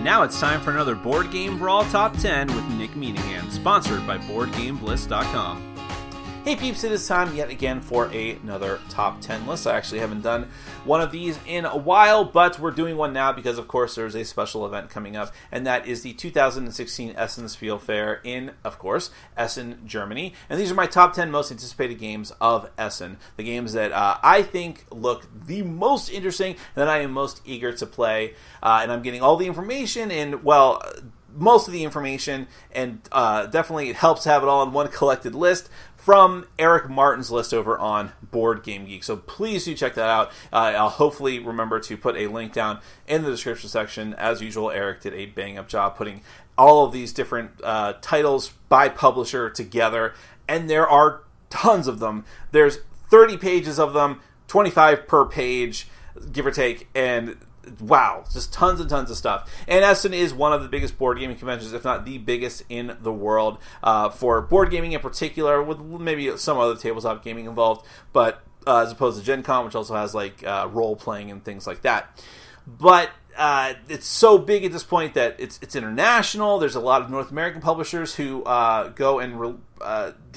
now it's time for another Board Game Brawl Top 10 with Nick Meanahan, sponsored by BoardGameBliss.com. Hey peeps, it is time yet again for another top 10 list. I actually haven't done one of these in a while, but we're doing one now because, of course, there's a special event coming up, and that is the 2016 Essen Spiel Fair in, of course, Essen, Germany. And these are my top 10 most anticipated games of Essen, the games that I think look the most interesting and that I am most eager to play. And I'm getting all the information and, well, most of the information, and definitely it helps to have it all in one collected list from Eric Martin's list over on Board Game Geek. So please do check that out. I'll hopefully remember to put a link down in the description section. As usual, Eric did a bang-up job putting all of these different titles by publisher together, and there are tons of them. There's 30 pages of them, 25 per page, give or take, and wow, just tons and tons of stuff. And Essen is one of the biggest board gaming conventions, if not the biggest in the world, for board gaming in particular, with maybe some other tabletop gaming involved, but as opposed to Gen Con, which also has like role-playing and things like that. But it's so big at this point that it's international. There's a lot of North American publishers who go and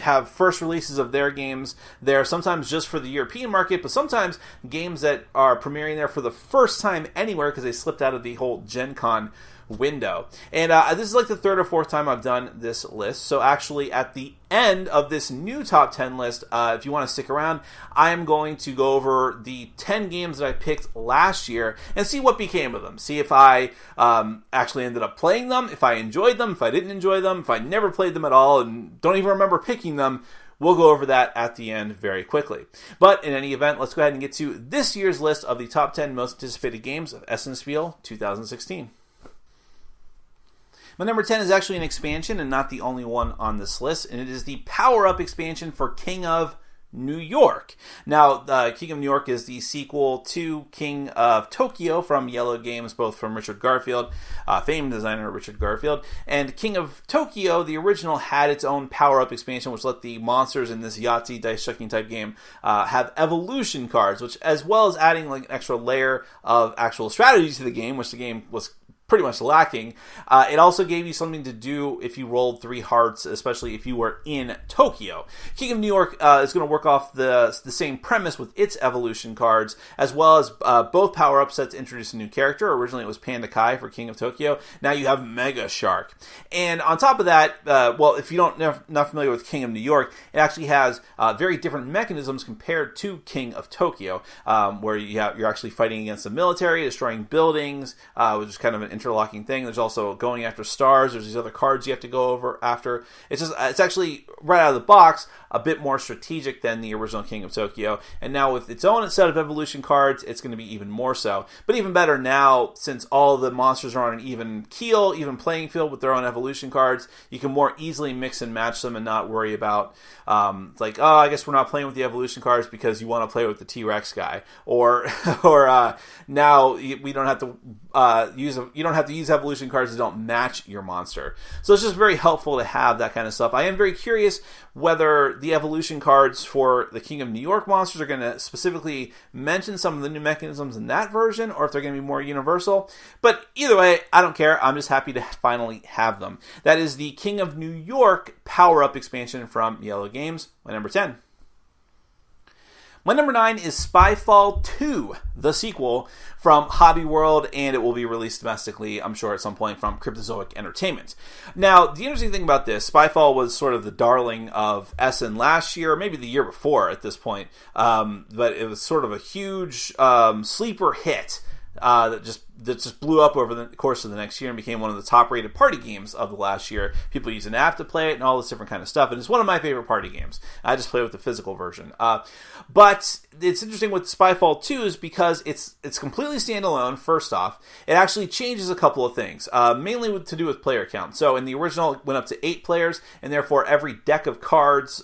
have first releases of their games there, sometimes just for the European market, but sometimes games that are premiering there for the first time anywhere because they slipped out of the whole Gen Con window. And this is like the third or fourth time I've done this list. So actually at the end of this new top 10 list, if you want to stick around, I am going to go over the 10 games that I picked last year and see what became of them. See if I actually ended up playing them, if I enjoyed them, if I didn't enjoy them, if I never played them at all and don't even remember picking them. We'll go over that at the end very quickly. But in any event, let's go ahead and get to this year's list of the top 10 most anticipated games of Essen Spiel 2016. My number 10 is actually an expansion and not the only one on this list, and it is the power-up expansion for King of New York. Now, King of New York is the sequel to King of Tokyo from Yellow Games, both from Richard Garfield, famed designer Richard Garfield. And King of Tokyo, the original, had its own power-up expansion, which let the monsters in this Yahtzee dice-chucking type game have evolution cards, which, as well as adding like an extra layer of actual strategy to the game, which the game was pretty much lacking. It also gave you something to do if you rolled 3 hearts, especially if you were in Tokyo. King of New York is going to work off the same premise with its evolution cards, as well as both power-up sets introduce a new character. Originally it was Panda Kai for King of Tokyo. Now you have Mega Shark. And on top of that, well, if you don't not familiar with King of New York, it actually has very different mechanisms compared to King of Tokyo, where you're actually fighting against the military, destroying buildings, which is kind of an interlocking thing. There's also going after stars. There's these other cards you have to go over after. It's actually right out of the box a bit more strategic than the original King of Tokyo. And now with its own set of evolution cards, it's going to be even more so. But even better now, since all the monsters are on an even keel, even playing field with their own evolution cards, you can more easily mix and match them and not worry about like, oh, I guess we're not playing with the evolution cards because you want to play with the T-Rex guy, or now we don't have to use evolution cards that don't match your monster. So it's just very helpful to have that kind of stuff. I am very curious whether the evolution cards for the King of New York monsters are going to specifically mention some of the new mechanisms in that version, or if they're going to be more universal. But either way, I don't care. I'm just happy to finally have them. That is the King of New York power-up expansion from Yellow Games, my number 10. My number 9 is Spyfall 2, the sequel from Hobby World, and it will be released domestically, I'm sure, at some point from Cryptozoic Entertainment. Now, the interesting thing about this, Spyfall was sort of the darling of Essen last year, maybe the year before at this point, but it was sort of a huge sleeper hit that just blew up over the course of the next year and became one of the top-rated party games of the last year. People use an app to play it and all this different kind of stuff, and it's one of my favorite party games. I just play with the physical version. But it's interesting with Spyfall 2 is because it's completely standalone, first off. It actually changes a couple of things, mainly to do with player count. So in the original, it went up to 8 players, and therefore every deck of cards...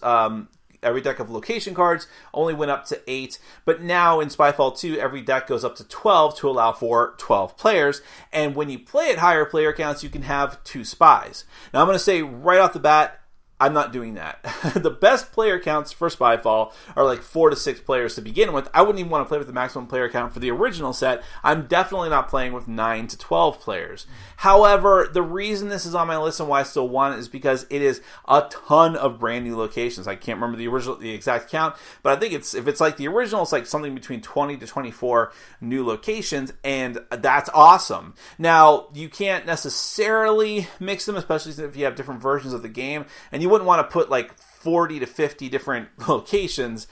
every deck of location cards only went up to 8, but now in Spyfall 2, every deck goes up to 12 to allow for 12 players, and when you play at higher player counts, you can have 2 spies. Now I'm going to say right off the bat, I'm not doing that. The best player counts for Spyfall are like 4 to 6 players to begin with. I wouldn't even want to play with the maximum player count for the original set. I'm definitely not playing with 9 to 12 players. However, the reason this is on my list and why I still want it is because it is a ton of brand new locations. I can't remember the exact count, but I think if it's like the original, it's like something between 20 to 24 new locations, and that's awesome. Now, you can't necessarily mix them, especially if you have different versions of the game, and you wouldn't want to put like 40 to 50 different locations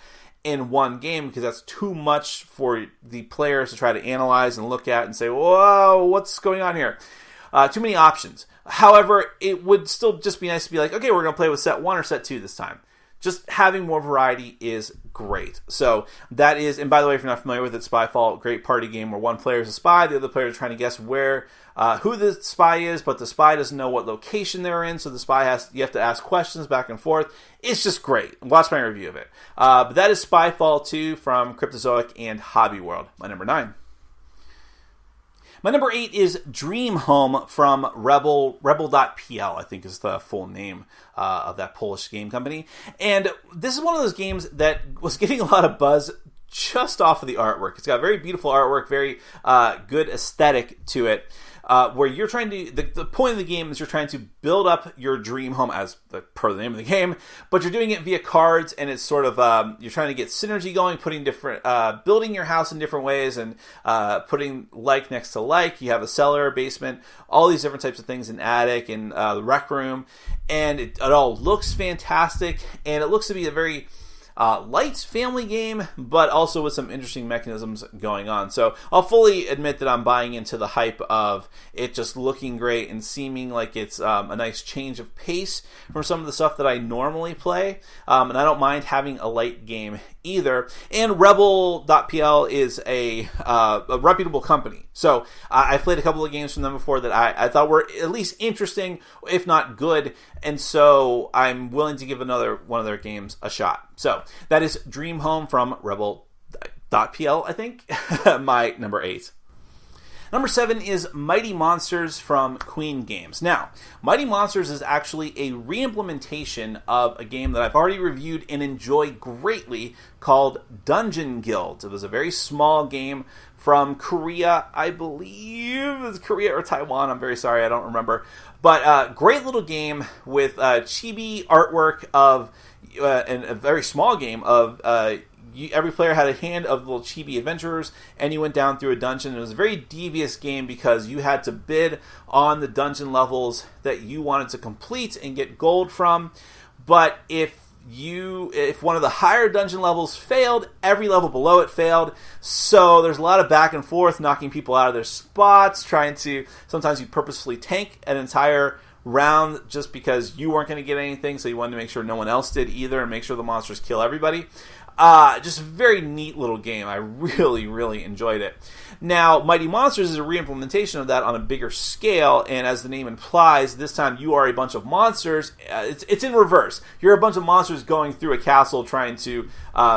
in one game because that's too much for the players to try to analyze and look at and say, whoa, what's going on here? Too many options. However, it would still just be nice to be like, okay, we're going to play with set 1 or set 2 this time. Just having more variety is great. So that is, and by the way, if you're not familiar with it, Spyfall, great party game where one player is a spy, the other player is trying to guess who the spy is, but the spy doesn't know what location they're in, so you have to ask questions back and forth. It's just great. Watch my review of it. But that is Spyfall 2 from Cryptozoic and Hobby World. My number 9. My number 8 is Dream Home from Rebel.pl, I think is the full name of that Polish game company. And this is one of those games that was getting a lot of buzz just off of the artwork. It's got very beautiful artwork, very good aesthetic to it. Where you're trying to, the point of the game is you're trying to build up your dream home as per the name of the game, but you're doing it via cards, and it's sort of, you're trying to get synergy going, putting different, building your house in different ways, and putting like next to like. You have a cellar, basement, all these different types of things, an attic, and the rec room, and it all looks fantastic, and it looks to be a very light family game, but also with some interesting mechanisms going on. So I'll fully admit that I'm buying into the hype of it just looking great and seeming like it's a nice change of pace from some of the stuff that I normally play. And I don't mind having a light game either. And Rebel.pl is a reputable company. So I've played a couple of games from them before that I thought were at least interesting, if not good. And so I'm willing to give another one of their games a shot. So that is Dream Home from Rebel.pl, I think. My number 8. Number 7 is Mighty Monsters from Queen Games. Now, Mighty Monsters is actually a re-implementation of a game that I've already reviewed and enjoy greatly called Dungeon Guild. It was a very small game from Korea, I believe. It's Korea or Taiwan. I'm very sorry, I don't remember. But great little game with chibi artwork of, and a very small game of every player had a hand of little chibi adventurers, and you went down through a dungeon. It was a very devious game because you had to bid on the dungeon levels that you wanted to complete and get gold from. But if one of the higher dungeon levels failed, every level below it failed. So there's a lot of back and forth, knocking people out of their spots, sometimes you purposefully tank an entire round just because you weren't going to get anything, so you wanted to make sure no one else did either and make sure the monsters kill everybody. Just a very neat little game. I really, really enjoyed it. Now, Mighty Monsters is a re-implementation of that on a bigger scale, and as the name implies, this time you are a bunch of monsters. It's in reverse. You're a bunch of monsters going through a castle trying to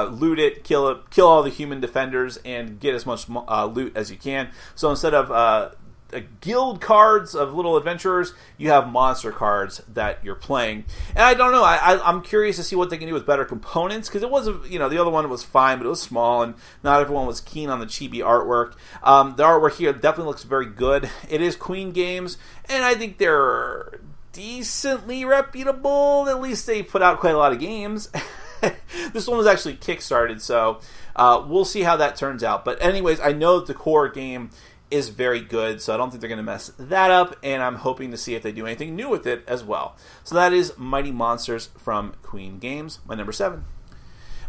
loot it, kill all the human defenders, and get as much loot as you can. So instead of guild cards of little adventurers, you have monster cards that you're playing. And I don't know, I'm curious to see what they can do with better components, because it was, the other one was fine, but it was small, and not everyone was keen on the chibi artwork. The artwork here definitely looks very good. It is Queen Games, and I think they're decently reputable. At least they put out quite a lot of games. This one was actually kickstarted, so we'll see how that turns out. But anyways, I know that the core game is very good, so I don't think they're going to mess that up, and I'm hoping to see if they do anything new with it as well. So that is Mighty Monsters from Queen Games, my number 7.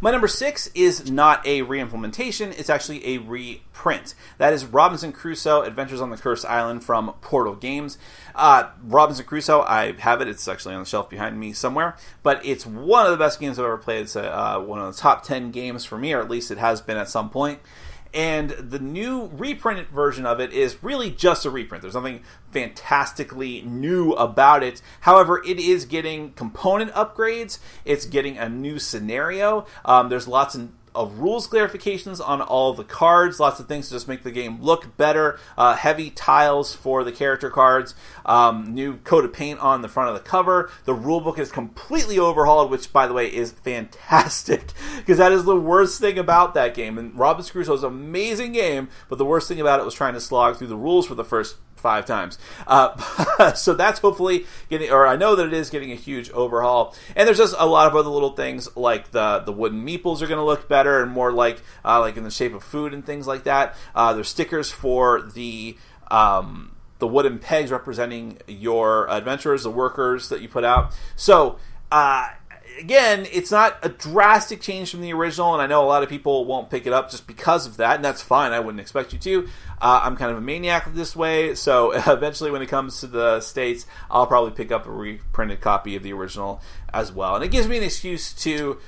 My number 6 is not a re-implementation, it's actually a reprint. That is Robinson Crusoe, Adventures on the Cursed Island from Portal Games. Robinson Crusoe, I have it, it's actually on the shelf behind me somewhere, but it's one of the best games I've ever played. It's one of the top 10 games for me, or at least it has been at some point. And the new reprinted version of it is really just a reprint. There's nothing fantastically new about it. However, it is getting component upgrades. It's getting a new scenario. There's lots of rules clarifications on all of the cards, lots of things to just make the game look better, heavy tiles for the character cards, new coat of paint on the front of the cover. The rulebook is completely overhauled, which, by the way, is fantastic, because that is the worst thing about that game. And Robinson Crusoe is an amazing game, but the worst thing about it was trying to slog through the rules for the first 5 times. So that's hopefully getting, or I know that it is getting a huge overhaul. And there's just a lot of other little things, like the wooden meeples are going to look better and more like in the shape of food and things like that. There's stickers for the wooden pegs representing your adventurers, the workers that you put out. So, again, it's not a drastic change from the original, and I know a lot of people won't pick it up just because of that, and that's fine. I wouldn't expect you to. I'm kind of a maniac this way, so eventually when it comes to the States, I'll probably pick up a reprinted copy of the original as well. And it gives me an excuse to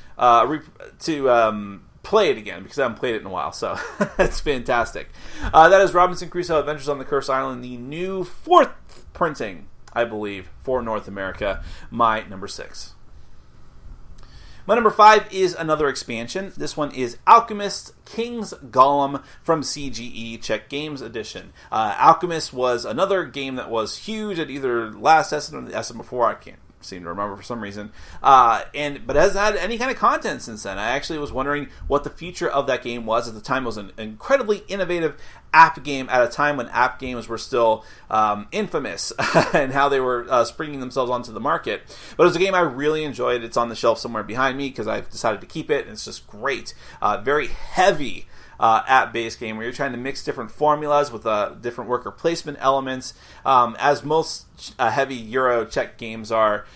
play it again, because I haven't played it in a while, so it's fantastic. That is Robinson Crusoe Adventures on the Cursed Island, the new 4th printing, I believe, for North America, my number 6. My number 5 is another expansion. This one is Alchemists King's Golem from CGE Czech Games Edition. Alchemist was another game that was huge at either last Essen or the Essen before. I can't seem to remember for some reason. But it hasn't had any kind of content since then. I actually was wondering what the future of that game was. At the time, it was an incredibly innovative app game at a time when app games were still infamous and how they were springing themselves onto the market. But it was a game I really enjoyed. It's on the shelf somewhere behind me because I've decided to keep it, and it's just great. Very heavy app-based game where you're trying to mix different formulas with different worker placement elements, as most heavy Euro Czech games are.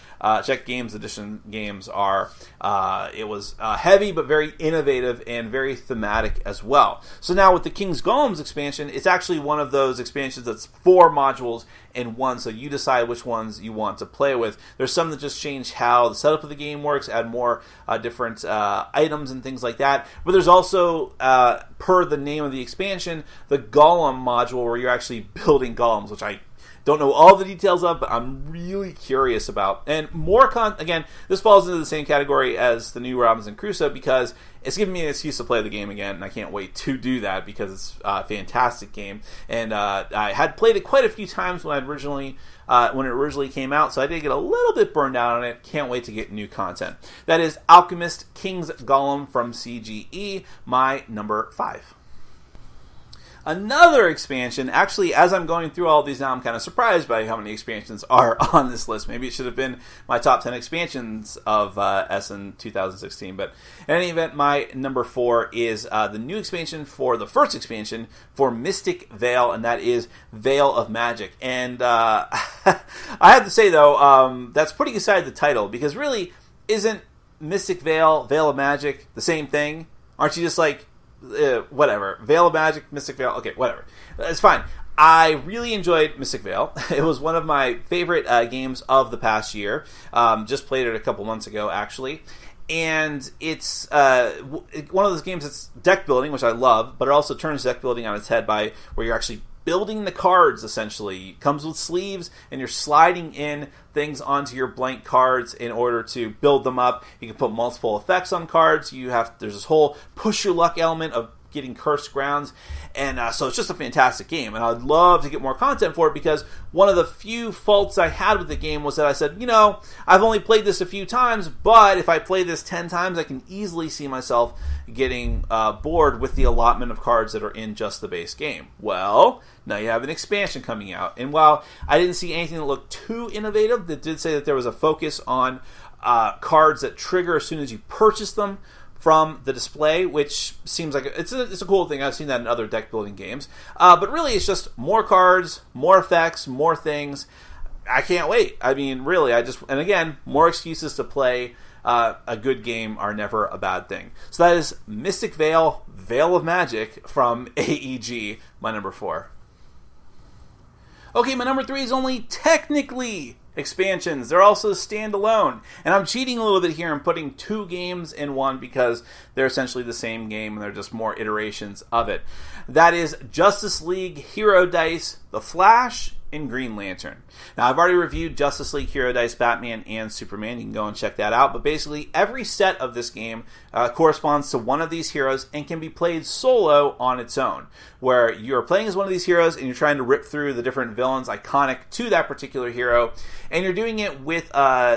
Czech Games Edition games are. It was heavy but very innovative and very thematic as well. So now with the King's Golems expansion, it's actually one of those expansions that's 4 modules in one, so you decide which ones you want to play with. There's some that just change how the setup of the game works, add more different items and things like that. But there's also, per the name of the expansion, the Golem module where you're actually building golems, which I don't know all the details of, but I'm really curious about. And more again, this falls into the same category as the new Robinson Crusoe because it's giving me an excuse to play the game again, and I can't wait to do that because it's a fantastic game. And I had played it quite a few times when it originally came out, so I did get a little bit burned out on it. Can't wait to get new content. That is Alchemist King's Golem from CGE, my number 5. Another expansion, actually, as I'm going through all of these now, I'm kind of surprised by how many expansions are on this list. Maybe it should have been my top 10 expansions of Essen 2016. But in any event, my number 4 is the new expansion for the first expansion for Mystic Vale, and that is Vale of Magic. And I have to say, though, that's putting aside the title, because really, isn't Mystic Vale, Vale of Magic the same thing? Aren't you just like, whatever, Vale of Magic, Mystic Vale, okay, whatever, it's fine. I really enjoyed Mystic Vale. It was one of my favorite games of the past year. Just played it a couple months ago, actually, and it's one of those games that's deck building, which I love, but it also turns deck building on its head by where you're actually building the cards, essentially. It comes with sleeves, and you're sliding in things onto your blank cards in order to build them up. You can put multiple effects on cards. There's this whole push your luck element of getting cursed grounds, and so it's just a fantastic game, and I'd love to get more content for it, because one of the few faults I had with the game was that I said, I've only played this a few times, but if I play this 10 times, I can easily see myself getting bored with the allotment of cards that are in just the base game. Well, now you have an expansion coming out, and while I didn't see anything that looked too innovative, that did say that there was a focus on cards that trigger as soon as you purchase them from the display, which seems like it's a cool thing. I've seen that in other deck building games. But really, it's just more cards, more effects, more things. I can't wait. I mean, really, and again, more excuses to play a good game are never a bad thing. So that is Mystic Vale, Vale of Magic from AEG, my number 4. Okay, my number 3 is only technically expansions. They're also standalone. And I'm cheating a little bit here and putting 2 games in one because they're essentially the same game and they're just more iterations of it. That is Justice League Hero Dice, The Flash, and Green Lantern. Now, I've already reviewed Justice League Hero Dice, Batman, and Superman. You can go and check that out. But basically, every set of this game corresponds to one of these heroes and can be played solo on its own, where you're playing as one of these heroes and you're trying to rip through the different villains iconic to that particular hero, and you're doing it with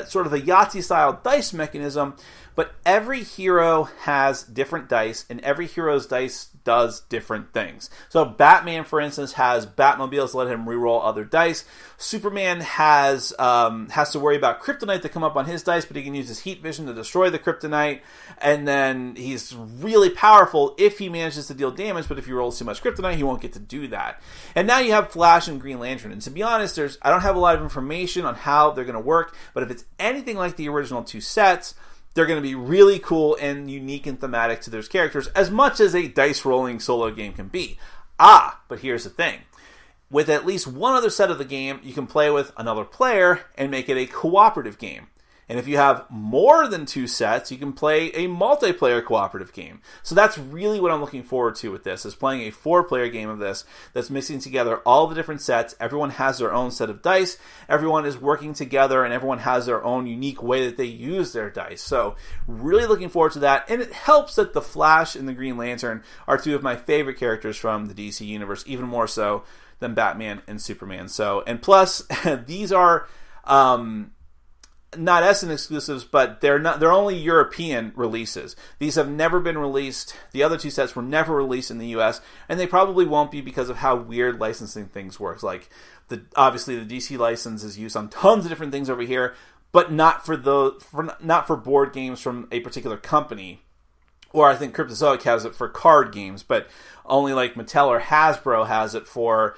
sort of a Yahtzee-style dice mechanism. But every hero has different dice, and every hero's dice does different things. So Batman, for instance, has Batmobiles to let him reroll other dice. Superman has to worry about kryptonite to come up on his dice, but he can use his heat vision to destroy the kryptonite. And then he's really powerful if he manages to deal damage, but if he rolls too much kryptonite, he won't get to do that. And now you have Flash and Green Lantern. And to be honest, I don't have a lot of information on how they're going to work, but if it's anything like the original two sets, they're going to be really cool and unique and thematic to those characters, as much as a dice-rolling solo game can be. But here's the thing. With at least one other set of the game, you can play with another player and make it a cooperative game. And if you have more than two sets, you can play a multiplayer cooperative game. So that's really what I'm looking forward to with this, is playing a 4-player game of this that's mixing together all the different sets. Everyone has their own set of dice. Everyone is working together, and everyone has their own unique way that they use their dice. So really looking forward to that. And it helps that the Flash and the Green Lantern are two of my favorite characters from the DC universe, even more so than Batman and Superman. So, and plus, these are not Essen exclusives, but they're only European releases. These have never been released. The other two sets were never released in the US, and they probably won't be because of how weird licensing things works. Like, obviously the DC license is used on tons of different things over here, but not for board games from a particular company. Or I think Cryptozoic has it for card games, but only like Mattel or Hasbro has it for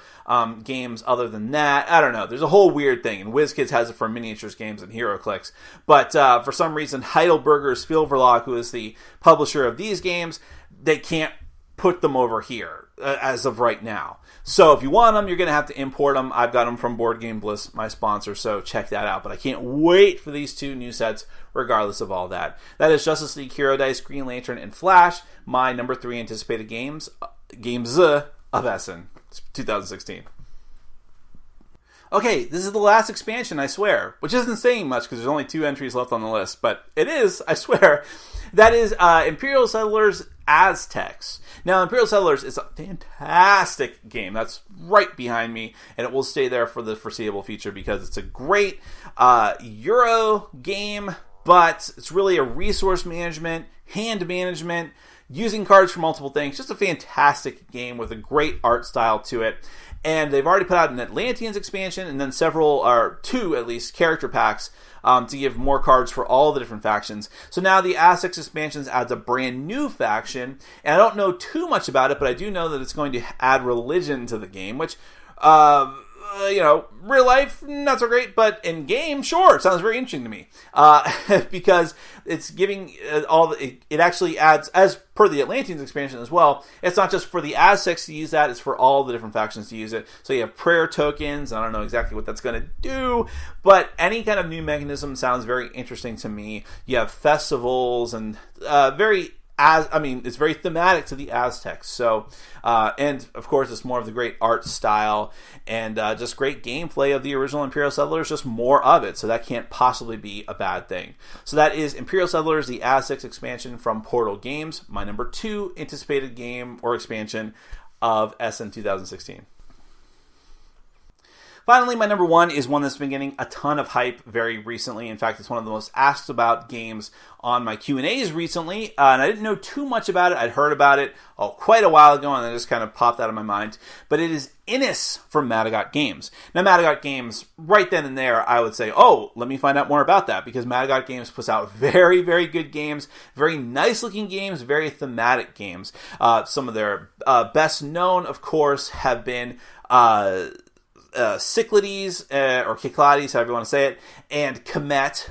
games other than that. I don't know. There's a whole weird thing. And WizKids has it for miniatures games and HeroClix. But for some reason, Heidelberger Spielverlag, who is the publisher of these games, they can't put them over here as of right now. So if you want them, you're going to have to import them. I've got them from Board Game Bliss, my sponsor, so check that out. But I can't wait for these two new sets, regardless of all that. That is Justice League Hero Dice, Green Lantern, and Flash, my number 3 anticipated games of Essen, 2016. Okay, this is the last expansion, I swear, which isn't saying much because there's only 2 entries left on the list, but it is, I swear. That is Imperial Settlers Aztecs. Now, Imperial Settlers is a fantastic game. That's right behind me, and it will stay there for the foreseeable future because it's a great Euro game, but it's really a resource management, hand management, using cards for multiple things. Just a fantastic game with a great art style to it. And they've already put out an Atlanteans expansion and then 2 at least character packs to give more cards for all the different factions. So now the Aztecs expansions adds a brand new faction, and I don't know too much about it, but I do know that it's going to add religion to the game, which real life, not so great, but in game, sure, it sounds very interesting to me. Because it's giving it actually adds, as per the Atlanteans expansion as well, it's not just for the Aztecs to use that, it's for all the different factions to use it. So you have prayer tokens, I don't know exactly what that's going to do, but any kind of new mechanism sounds very interesting to me. You have festivals and it's very thematic to the Aztecs. So, and of course, it's more of the great art style and just great gameplay of the original Imperial Settlers, just more of it. So that can't possibly be a bad thing. So that is Imperial Settlers, the Aztecs expansion from Portal Games, my number 2 anticipated game or expansion of Essen 2016. Finally, my number 1 is one that's been getting a ton of hype very recently. In fact, it's one of the most asked about games on my Q&As recently, and I didn't know too much about it. I'd heard about it quite a while ago, and then it just kind of popped out of my mind. But it is Innis from Madagot Games. Now, Madagot Games, right then and there, I would say, let me find out more about that, because Madagot Games puts out very, very good games, very nice-looking games, very thematic games. Some of their best known, of course, have been Cyclades, or Cyclades, however you want to say it, and Comet.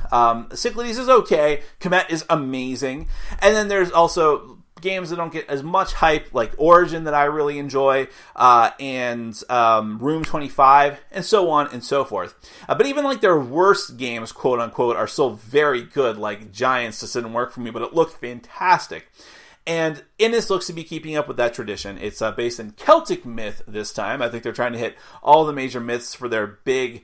Cyclades is okay, Comet is amazing, and then there's also games that don't get as much hype, like Origin, that I really enjoy, and Room 25, and so on and so forth. But even like their worst games, quote unquote, are still very good, like Giants to sit and work for me, but it looked fantastic. And Innis looks to be keeping up with that tradition. It's based in Celtic myth this time. I think they're trying to hit all the major myths for their big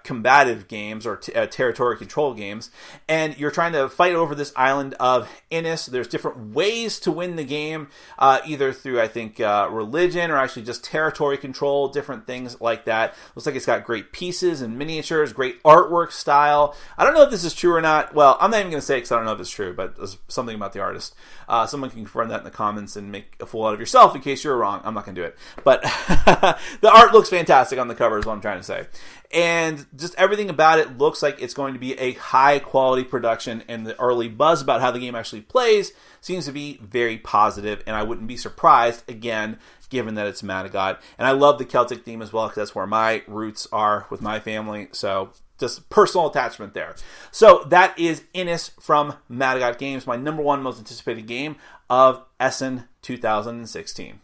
combative games or territory control games. And you're trying to fight over this island of Innis. There's different ways to win the game, either through, I think, religion or actually just territory control, different things like that. Looks like it's got great pieces and miniatures, great artwork style. I don't know if this is true or not. Well, I'm not even going to say it because I don't know if it's true, but there's something about the artist. Someone can confirm that in the comments and make a fool out of yourself in case you're wrong. I'm not going to do it. But the art looks fantastic on the cover is what I'm trying to say. And just everything about it looks like it's going to be a high-quality production, and the early buzz about how the game actually plays seems to be very positive, and I wouldn't be surprised, again, given that it's Madagod. And I love the Celtic theme as well, because that's where my roots are with my family, so just personal attachment there. So that is Innis from Madagod Games, my number one most anticipated game of Essen 2016.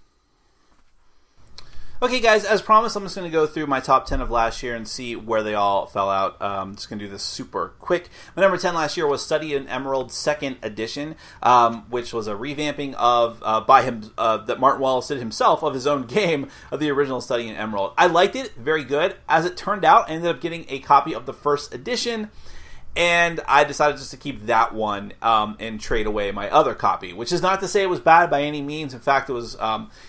Okay, guys, as promised, I'm just going to go through my top 10 of last year and see where they all fell out. I'm just going to do this super quick. My number 10 last year was Study in Emerald 2nd Edition, which was a revamping of by him that Martin Wallace did himself of his own game of the original Study in Emerald. I liked it, very good. As it turned out, I ended up getting a copy of the 1st edition, and I decided just to keep that one and trade away my other copy, which is not to say it was bad by any means. In fact, it was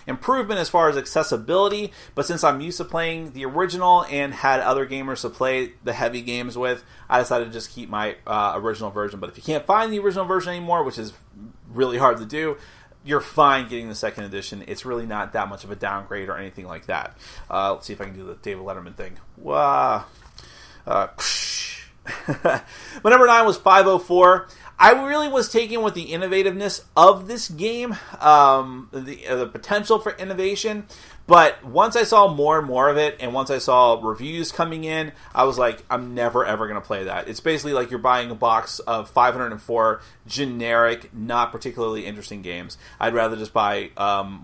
improvement as far as accessibility, but since I'm used to playing the original and had other gamers to play the heavy games with, I decided to just keep my original version. But if you can't find the original version anymore, which is really hard to do, you're fine getting the 2nd edition. It's really not that much of a downgrade or anything like that. Let's see if I can do the David Letterman thing. Wow. My number 9 was 504. I really was taken with the innovativeness of this game, the potential for innovation, but once I saw more and more of it, and once I saw reviews coming in, I was like, I'm never ever going to play that. It's basically like you're buying a box of 504 generic, not particularly interesting games. I'd rather just buy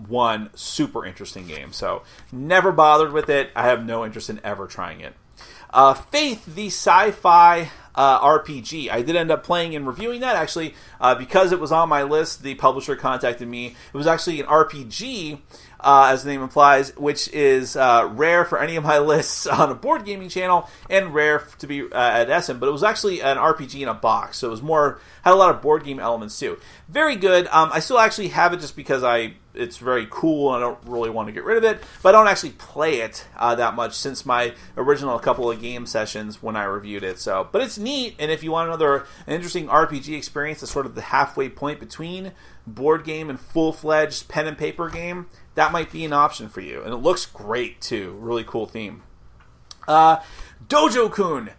one super interesting game, so never bothered with it. I have no interest in ever trying it. Faith, the sci-fi RPG. I did end up playing and reviewing that, actually, because it was on my list. The publisher contacted me. It was actually an RPG, as the name implies, which is rare for any of my lists on a board gaming channel, and rare to be at Essen, but it was actually an RPG in a box, so it was had a lot of board game elements too. Very good. I still actually have it just because it's very cool, and I don't really want to get rid of it, but I don't actually play it that much since my original couple of game sessions when I reviewed it. So, but it's neat, and if you want an interesting RPG experience that's sort of the halfway point between board game and full-fledged pen and paper game, that might be an option for you. And it looks great, too. Really cool theme. Dojo-kun.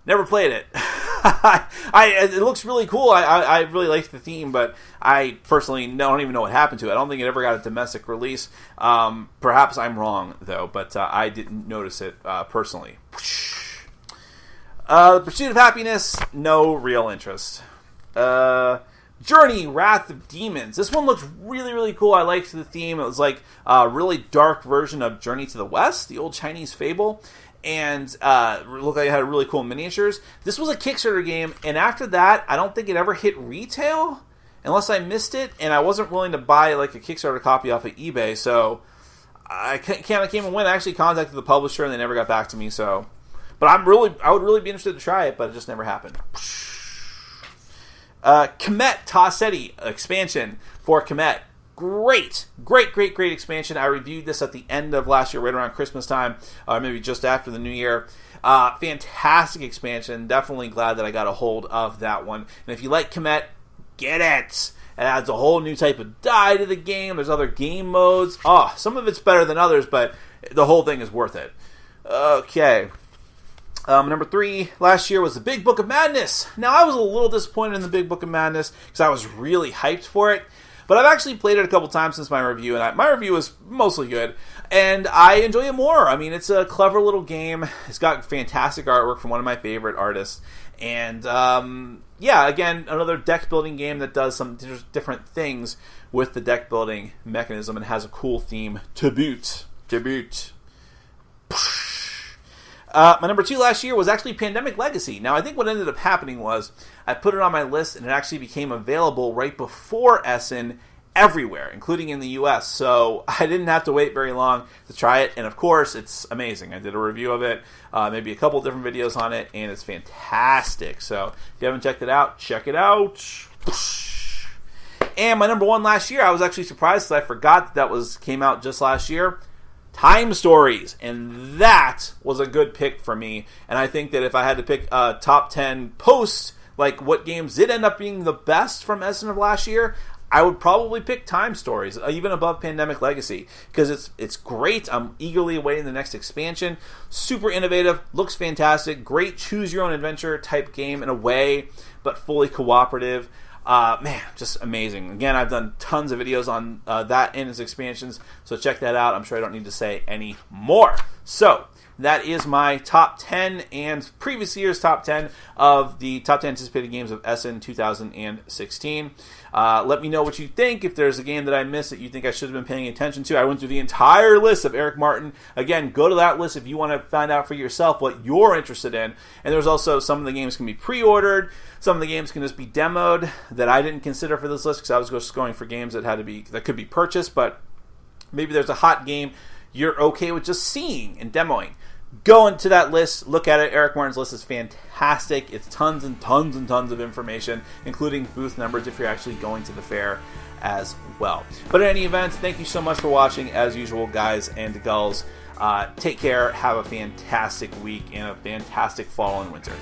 Never played it. It looks really cool. I really like the theme, but I personally don't even know what happened to it. I don't think it ever got a domestic release. Perhaps I'm wrong, though, but I didn't notice it personally. The Pursuit of Happiness, no real interest. Journey, Wrath of Demons. This one looks really, really cool. I liked the theme. It was like a really dark version of Journey to the West, the old Chinese fable. And looked like it had really cool miniatures. This was a Kickstarter game, and after that, I don't think it ever hit retail, unless I missed it, and I wasn't willing to buy like a Kickstarter copy off of eBay, so I came and went. I actually contacted the publisher, and they never got back to me, so... But I would really be interested to try it, but it just never happened. Kemet Tassetti expansion for Kemet. Great expansion. I reviewed this at the end of last year, right around Christmas time, or maybe just after the new year. Fantastic expansion. Definitely glad that I got a hold of that one. And if you like Kemet, get it. It adds a whole new type of die to the game. There's other game modes. Some of it's better than others, but the whole thing is worth it. Okay. Number 3 last year was the Big Book of Madness. Now, I was a little disappointed in the Big Book of Madness because I was really hyped for it. But I've actually played it a couple times since my review, and my review was mostly good, and I enjoy it more. I mean, it's a clever little game. It's got fantastic artwork from one of my favorite artists, and again, another deck-building game that does some different things with the deck-building mechanism and has a cool theme to boot. My number 2 last year was actually Pandemic Legacy. Now, I think what ended up happening was I put it on my list, and it actually became available right before Essen everywhere, including in the US. So I didn't have to wait very long to try it. And of course, it's amazing. I did a review of it, maybe a couple different videos on it, and it's fantastic. So if you haven't checked it out, check it out. And my number 1 last year, I was actually surprised because I forgot that came out just last year. Time Stories, and that was a good pick for me. And I think that if I had to pick a top 10 post, like what games did end up being the best from Essen of last year, I would probably pick Time Stories, even above Pandemic Legacy, because it's great. I'm eagerly awaiting the next expansion. Super innovative, looks fantastic, great choose-your-own-adventure type game in a way, but fully cooperative. Man, just amazing. Again, I've done tons of videos on that and its expansions, so check that out. I'm sure I don't need to say any more. So, that is my top 10 and previous year's top 10 of the top 10 anticipated games of Essen 2016. Let me know what you think. If there's a game that I missed that you think I should have been paying attention to. I went through the entire list of Eric Martin. Again, go to that list if you want to find out for yourself what you're interested in. And there's also some of the games can be pre-ordered. Some of the games can just be demoed that I didn't consider for this list because I was just going for games that could be purchased. But maybe there's a hot game you're okay with just seeing and demoing. Go into that list, look at it. Eric Martin's list is fantastic. It's tons and tons and tons of information, including booth numbers if you're actually going to the fair as well. But in any event, thank you so much for watching, as usual, guys and gulls. Take care, have a fantastic week, and a fantastic fall and winter.